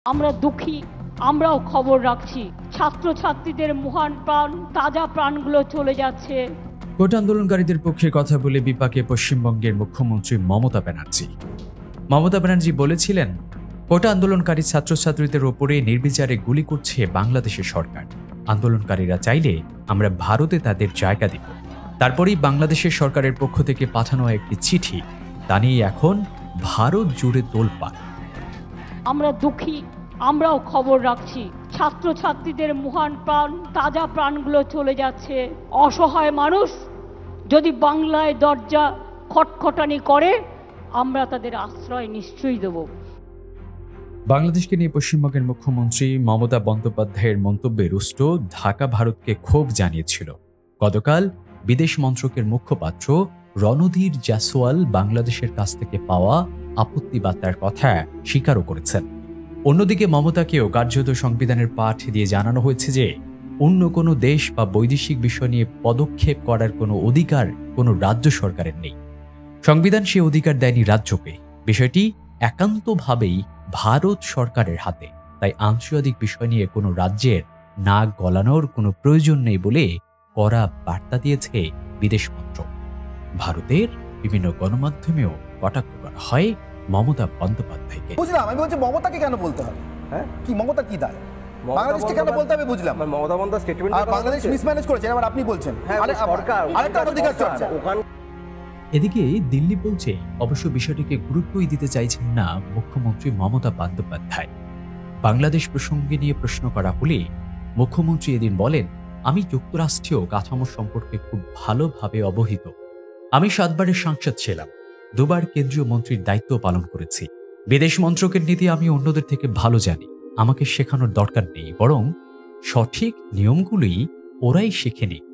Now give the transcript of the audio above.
আমরা দুঃখী, আমরাও খবর রাখছি। ছাত্রছাত্রীদের মহান প্রাণ, তাজা প্রাণগুলো চলে যাচ্ছে। কোটা আন্দোলনকারীদের পক্ষে কথা বলে বিপাকে পশ্চিমবঙ্গের মুখ্যমন্ত্রী মমতা ব্যানার্জি। মমতা ব্যানার্জি বলেছিলেন, কোটা আন্দোলনকারী ছাত্রছাত্রীদের ওপরে নির্বিচারে গুলি করছে বাংলাদেশের সরকার। আন্দোলনকারীরা চাইলে আমরা ভারতে তাদের জায়গা দিব। তারপরেই বাংলাদেশের সরকারের পক্ষ থেকে পাঠানো একটি চিঠি, তা নিয়ে এখন ভারত জুড়ে তোলপাড়। আমরা দুঃখী, আমরাও খবর রাখছি। ছাত্রছাত্রীদের মহান প্রাণ, তাজা প্রাণগুলো চলে যাচ্ছে। অসহায় মানুষ যদি বাংলায় দরজা খটখটানি করে, আমরা তাদের আশ্রয় নিশ্চয়ই দেব। বাংলাদেশকে নিয়ে পশ্চিমবঙ্গের মুখ্যমন্ত্রী মমতা বন্দ্যোপাধ্যায়ের মন্তব্যে রুষ্ট ঢাকা ভারতকে ক্ষোভ জানিয়েছিল। গতকাল বিদেশ মন্ত্রকের মুখপাত্র রণধীর জাসওয়াল বাংলাদেশের কাছ থেকে পাওয়া আপত্তি বার্তার কথা স্বীকারও করেছেন। অন্যদিকে মমতাকেও কার্যত সংবিধানের পাঠ দিয়ে জানানো হয়েছে যে অন্য কোনো দেশ বা বৈদেশিক বিষয় নিয়ে পদক্ষেপ করার কোনো অধিকার কোনো রাজ্য সরকারের নেই। সংবিধান সে অধিকার দেয়নি রাজ্যকে। বিষয়টি একান্তভাবেই ভারত সরকারের হাতে। তাই আন্তর্জাতিক বিষয় নিয়ে কোনো রাজ্যের নাক গলানোর কোনো প্রয়োজন নেই বলে কড়া বার্তা দিয়েছে বিদেশ মন্ত্রক। ভারতের বিভিন্ন গণমাধ্যমেও কটাক্ষ করা হয় মমতা বন্দ্যোপাধ্যায়কে। বুঝলাম, আমি বলছি মমতাকে কেন বলতে হবে? হ্যাঁ, কি মমতা কি দায়? বাংলাদেশকে কেন বলতে হবে? বুঝলাম, মমতা বন্দ্যোপাধ্যায় স্টেটমেন্ট আর বাংলাদেশ মিসম্যানেজ করেছে, এবার আপনি বলছেন সরকার আরেকটা অধিকার চর্চা। এদিকে দিল্লি বলছে অবশ্য বিষয়টিকে গুরুত্বই দিতে চাইছেন না মুখ্যমন্ত্রী মমতা বন্দ্যোপাধ্যায়। বাংলাদেশ প্রসঙ্গে নিয়ে প্রশ্ন করা হলে মুখ্যমন্ত্রী এদিন বলেন, আমি যুক্তরাষ্ট্রীয় কাঠামো সম্পর্কে খুব ভালোভাবে অবহিত। আমি 7 বারের সাংসদ ছিলাম, 2 বার কেন্দ্রীয় মন্ত্রীর দায়িত্ব পালন করেছি। বিদেশ মন্ত্রকের নীতি আমি অন্যদের থেকে ভালো জানি। আমাকে শেখানোর দরকার নেই, বরং সঠিক নিয়মগুলোই ওরাই শিখে নিক।